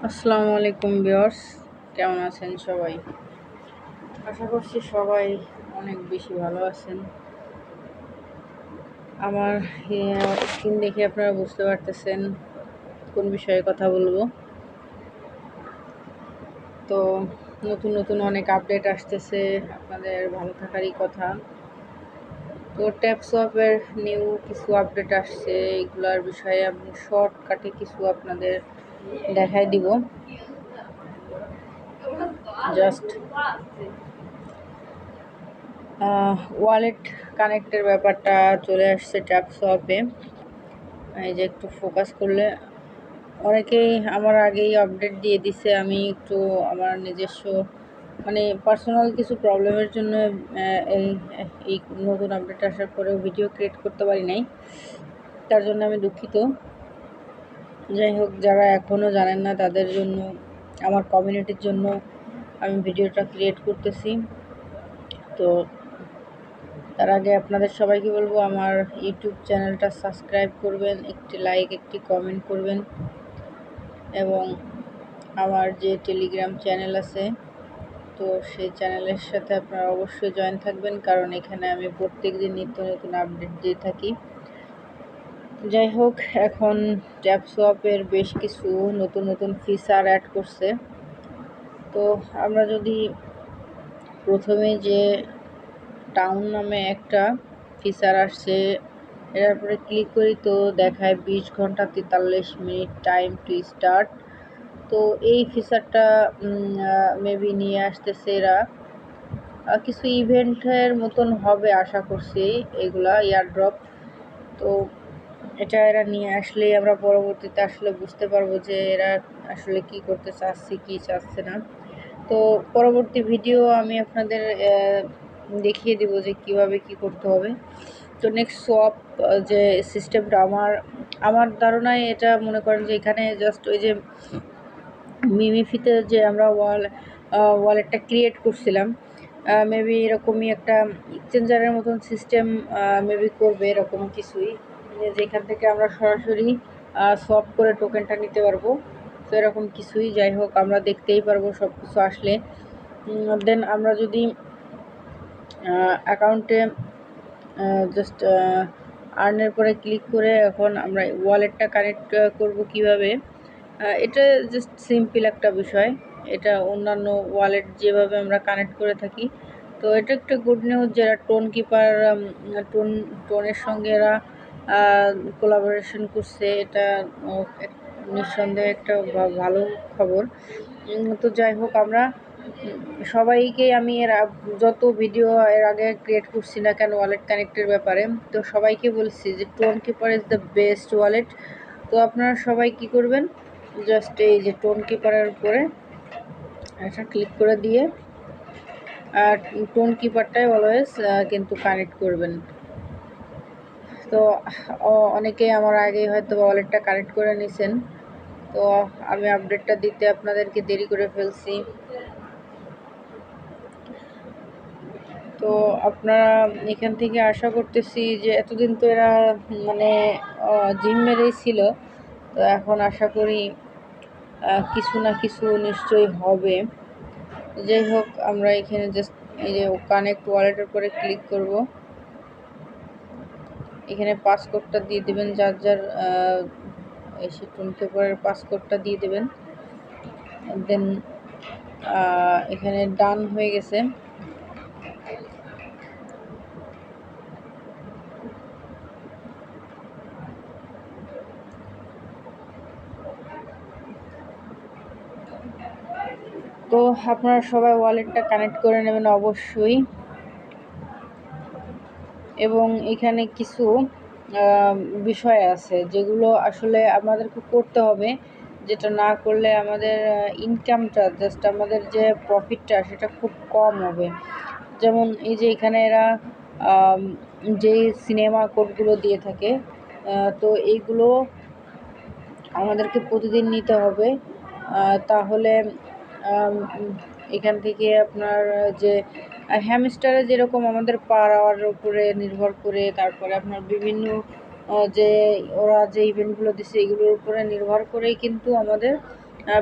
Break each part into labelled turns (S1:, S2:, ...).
S1: আসসালামু আলাইকুম ভিউয়ার্স, কেমন আছেন সবাই? আশা করছি সবাই অনেক বেশি ভালো আছেন। আমার স্ক্রিন দেখে আপনারা বুঝতে পারতেছেন কোন বিষয়ে কথা বলবো। তো নতুন নতুন অনেক আপডেট আসতেছে, আপনাদের ভালো থাকারই কথা। তো ট্যাপসপের নিউ কিছু আপডেট আসছে, এগুলার বিষয়ে আমি শর্টকাটে কিছু আপনাদের দেখাই দিব। জাস্ট ওয়ালেট কানেক্টের ব্যাপারটা চলে আসছে ট্যাপসপে। এই যে একটু ফোকাস করলে অনেকেই আমার আগেই আপডেট দিয়ে দিছে। আমি একটু আমার নিজস্ব পার্সোনাল কিছু প্রবলেমের জন্য এই এই নতুন আপডেট আসার পরেও ভিডিও ক্রিয়েট করতে পারি নাই, তার জন্য আমি দুঃখিত। যাই হোক, যারা এখনও জানেন না তাদের জন্য, আমার কমিউনিটির জন্য আমি ভিডিওটা ক্রিয়েট করতেছি। তো তার আগে আপনাদের সবাইকে বলবো আমার ইউটিউব চ্যানেলটা সাবস্ক্রাইব করবেন, একটি লাইক একটি কমেন্ট করবেন, এবং আমার যে টেলিগ্রাম চ্যানেল আছে তো সেই চ্যানেলের সাথে আপনারা অবশ্যই জয়েন থাকবেন, কারণ এখানে আমি প্রত্যেক দিন নিত্য নতুন আপডেট দিয়ে থাকি। যাই হোক, এখন ট্যাপসপের বেশ কিছু নতুন নতুন ফিচার অ্যাড করছে। তো আমরা যদি প্রথমে যে টাউন নামে একটা ফিচার আসছে এটার উপরে ক্লিক করি, তো দেখায় 20 ঘন্টা 43 মিনিট টাইম টু স্টার্ট। তো এই ফিচারটা মেবি নিয়ে আসতেছে এরা, কিছু ইভেন্টের মতন হবে আশা করছি, এগুলা ইয়ারড্রপ। তো এটা এরা নিয়ে আসলেই আমরা পরবর্তীতে আসলে বুঝতে পারবো যে এরা আসলে কি করতে চাচ্ছে কি চাচ্ছে না। তো পরবর্তী ভিডিও আমি আপনাদের দেখিয়ে দিব যে কিভাবে কি করতে হবে। তো নেক্সট সোয়াপ যে সিস্টেমটা আমার ধারণায় এটা মনে করেন যে এখানে জাস্ট ওই যে মিমিফিতে যে আমরা ওয়ালেটটা ক্রিয়েট করছিলাম, মেবি এরকমই একটা এক্সচেঞ্জারের মতন সিস্টেম মেবি করবে, এরকম কিছুই, যেখান থেকে আমরা সরাসরি সোয়াপ করে টোকেনটা নিতে পারবো। তো এরকম কিছুই, যাই হোক আমরা দেখতেই পারবো সব কিছু আসলে। দেন আমরা যদি অ্যাকাউন্টে জাস্ট আর্নের পরে ক্লিক করে এখন আমরা ওয়ালেটটা কানেক্ট করব কিভাবে, এটা জাস্ট সিম্পল একটা বিষয়। এটা অন্যান্য ওয়ালেট যেভাবে আমরা কানেক্ট করে থাকি। তো এটা একটা গুড নিউজ, যারা টোন কিপার টোনের সঙ্গে এরা কোলাবোরেশন করছে, এটা নিঃসন্দেহে একটা ভালো খবর। তো যাই হোক, আমরা সবাইকে আমি যত ভিডিও এর আগে ক্রিয়েট করছি না কেন ওয়ালেট কানেক্টের ব্যাপারে, তো সবাইকে বলছি যে tone keeper is the best wallet. তো আপনারা সবাই কি করবেন, জাস্ট এই যে টোন কিপারের উপরে এটা ক্লিক করে দিয়ে টোন কিপারটাই অলওয়েজ কিন্তু কানেক্ট করবেন। তো অনেকেই আমার আগে হয়তো ওয়ালেটটা কানেক্ট করে নিছেন, তো আমি আপডেটটা দিতে আপনাদেরকে দেরি করে ফেলছি। তো আপনারা এখান থেকে আশা করতেছি যে এতদিন তো এরা জিম মেরেই ছিল, তো এখন আশা করি কিছু না কিছু নিশ্চয়ই হবে। যাই হোক, আমরা এখানে জাস্ট এই যে কানেক্ট ওয়ালেটের পরে ক্লিক করব। এখানে পাসকোডটা দিয়ে দেবেন, যার যার এসে টুনকে পরে পাসকোডটা দিয়ে দেবেন। দেন এখানে ডান হয়ে গেছে। তো আপনারা সবাই ওয়ালেটটা কানেক্ট করে নেবেন অবশ্যই। এবং এখানে কিছু বিষয় আছে যেগুলো আসলে আমাদেরকে করতে হবে, যেটা না করলে আমাদের ইনকামটা, জাস্ট আমাদের যে প্রফিটটা সেটা খুব কম হবে। যেমন এই যে এখানে এরা যেই সিনেমা কোডগুলো দিয়ে থাকে, তো এইগুলো আমাদেরকে প্রতিদিন নিতে হবে। তাহলে এখান থেকে আপনার যে হ্যামস্টারে যেরকম আমাদের পার আওয়ার উপরে নির্ভর করে, তারপরে আপনার বিভিন্ন যে ওরা যে ইভেন্টগুলো দিচ্ছে এগুলোর উপরে নির্ভর করেই কিন্তু আমাদের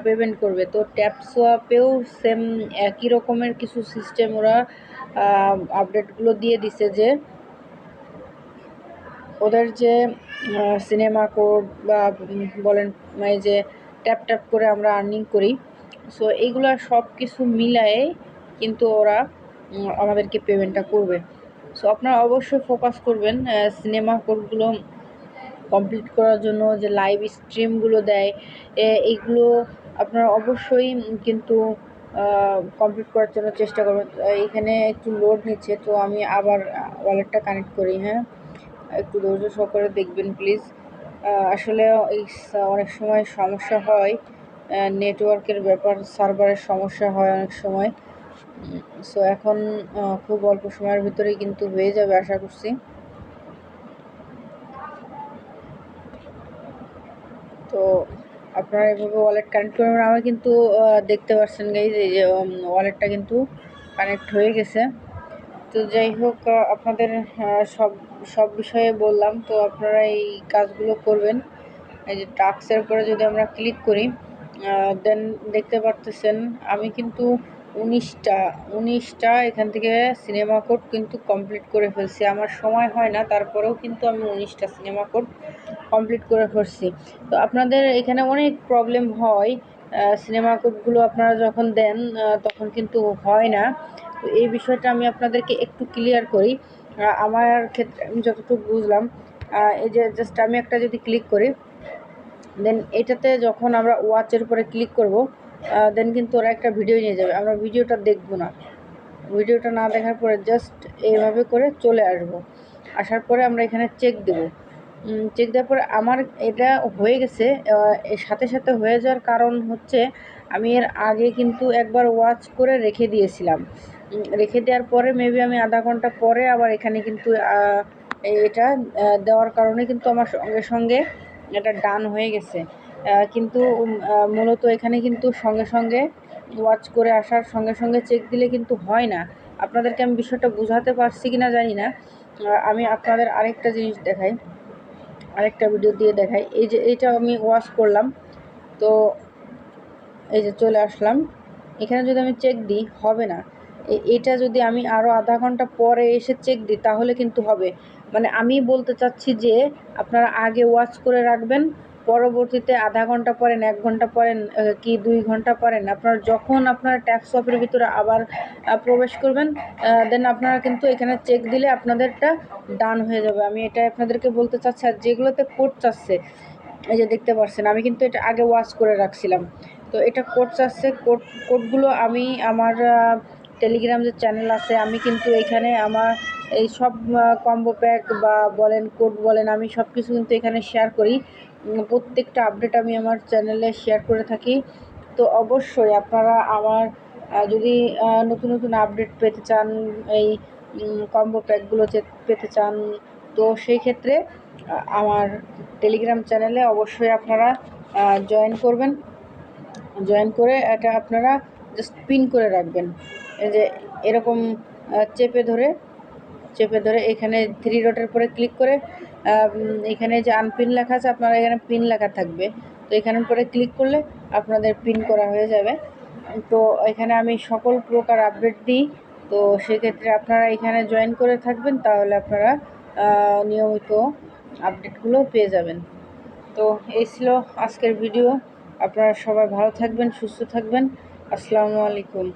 S1: পেমেন্ট করবে। তো ট্যাপ সোয়াপেও সেম একই রকমের কিছু সিস্টেম ওরা আপডেটগুলো দিয়ে দিছে যে ওদের যে সিনেমা কোড বা বলেন এই যে ট্যাপ ট্যাপ করে আমরা আর্নিং করি, সো এইগুলো সব কিছু মিলায়ে কিন্তু ওরা আমাদেরকে পেমেন্টটা করবে। সো আপনারা অবশ্যই ফোকাস করবেন সিনেমা কোডগুলো কমপ্লিট করার জন্য, যে লাইভ স্ট্রিমগুলো দেয় এইগুলো আপনারা অবশ্যই কিন্তু কমপ্লিট করার জন্য চেষ্টা করবেন। এখানে একটু লোড নিচ্ছে, তো আমি আবার ওয়ালেটটা কানেক্ট করি। হ্যাঁ, একটু ধৈর্য সহকারে দেখবেন প্লিজ। আসলে এই অনেক সময় সমস্যা হয়, নেটওয়ার্কের ব্যাপার, সার্ভারের সমস্যা হয় অনেক সময়। সো এখন খুব অল্প সময়ের ভিতরেই কিন্তু হয়ে যাবে আশা করছি। তো আপনারা এভাবে ওয়ালেট কানেক্ট করবেন। আমার কিন্তু দেখতে পাচ্ছেন গাইজ, এই যে ওয়ালেটটা কিন্তু কানেক্ট হয়ে গেছে। তো যাই হোক, আপনাদের সব সব বিষয়ে বললাম, তো আপনারা এই কাজগুলো করবেন। এই যে টাস্কের উপরে যদি আমরা ক্লিক করি, দেন দেখতে পারতেছেন আমি কিন্তু 19টা এখান থেকে সিনেমা কোড কিন্তু কমপ্লিট করে ফেলছি। আমার সময় হয় না, তারপরেও কিন্তু আমি 19টা সিনেমা কোড কমপ্লিট করে ফেলছি। তো আপনাদের এখানে অনেক প্রবলেম হয়, সিনেমা কোডগুলো আপনারা যখন দেন তখন কিন্তু হয় না। তো এই বিষয়টা আমি আপনাদেরকে একটু ক্লিয়ার করি। আমার ক্ষেত্রে আমি যতটুকু বুঝলাম, এই যে জাস্ট আমি একটা যদি ক্লিক করি, দেন এটাতে যখন আমরা ওয়াচের উপরে ক্লিক করব, দেন কিন্তু ওরা একটা ভিডিও নিয়ে যাবে। আমরা ভিডিওটা দেখব না, ভিডিওটা না দেখার পরে জাস্ট এইভাবে করে চলে আসব। আসার পরে আমরা এখানে চেক দেব। চেক দেওয়ার পরে আমার এটা হয়ে গেছে। এর সাথে সাথে হয়ে যাওয়ার কারণ হচ্ছে আমি এর আগে কিন্তু একবার ওয়াচ করে রেখে দিয়েছিলাম। রেখে দেওয়ার পরে মেবি আমি আধা ঘন্টা পরে আবার এখানে কিন্তু এটা দেওয়ার কারণে কিন্তু আমার সঙ্গে সঙ্গে এটা ডান হয়ে গেছে। কিন্তু মূলত এখানে কিন্তু সঙ্গে সঙ্গে ওয়াচ করে আসার সঙ্গে সঙ্গে চেক দিলে কিন্তু হয় না। আপনাদেরকে আমি বিষয়টা বোঝাতে পারছি কি না জানি না। আমি আপনাদের আরেকটা জিনিস দেখাই, আরেকটা ভিডিও দিয়ে দেখাই। এই যে এইটা আমি ওয়াচ করলাম, তো এই যে চলে আসলাম। এখানে যদি আমি চেক দিই হবে না। এটা যদি আমি আরও আধা ঘন্টা পরে এসে চেক দিই তাহলে কিন্তু হবে। মানে আমি বলতে চাচ্ছি যে আপনারা আগে ওয়াচ করে রাখবেন, পরবর্তীতে আধা ঘন্টা পরেন, 1 ঘন্টা পরেন, কি 2 ঘন্টা পরেন, আপনারা যখন আপনারা ট্যাপ শপের ভিতরে আবার প্রবেশ করবেন, দেন আপনারা কিন্তু এখানে চেক দিলে আপনাদেরটা ডান হয়ে যাবে। আমি এটা আপনাদেরকে বলতে চাচ্ছি। আর যেগুলোতে কোড চাচ্ছে, এই যে দেখতে পাচ্ছেন আমি কিন্তু এটা আগে ওয়াচ করে রাখছিলাম। তো এটা কোড চাচ্ছে, কোডগুলো আমি আমার টেলিগ্রাম যে চ্যানেল আছে, আমি কিন্তু এখানে আমার এই সব কম্বো প্যাক বা বলেন কোড বলেন, আমি সব কিছু কিন্তু এখানে শেয়ার করি। প্রত্যেকটা আপডেট আমি আমার চ্যানেলে শেয়ার করে থাকি। তো অবশ্যই আপনারা আমার যদি নতুন নতুন আপডেট পেতে চান, এই কম্বো প্যাকগুলো পেতে চান, তো সেই ক্ষেত্রে আমার টেলিগ্রাম চ্যানেলে অবশ্যই আপনারা জয়েন করবেন। জয়েন করে এটা আপনারা জাস্ট পিন করে রাখবেন। এই যে এরকম চেপে ধরে এখানে 3 ডটের উপরে ক্লিক করে এখানে যে আনপিন লেখা আছে, আপনারা এখানে পিন লেখা থাকবে, তো এখানের উপরে ক্লিক করলে আপনাদের পিন করা হয়ে যাবে। তো এখানে আমি সকল প্রকার আপডেট দিই। তো সেক্ষেত্রে আপনারা এখানে জয়েন করে থাকবেন, তাহলে আপনারা নিয়মিত আপডেটগুলো পেয়ে যাবেন। তো এই ছিল আজকের ভিডিও। আপনারা সবাই ভালো থাকবেন, সুস্থ থাকবেন। আসসালামু আলাইকুম।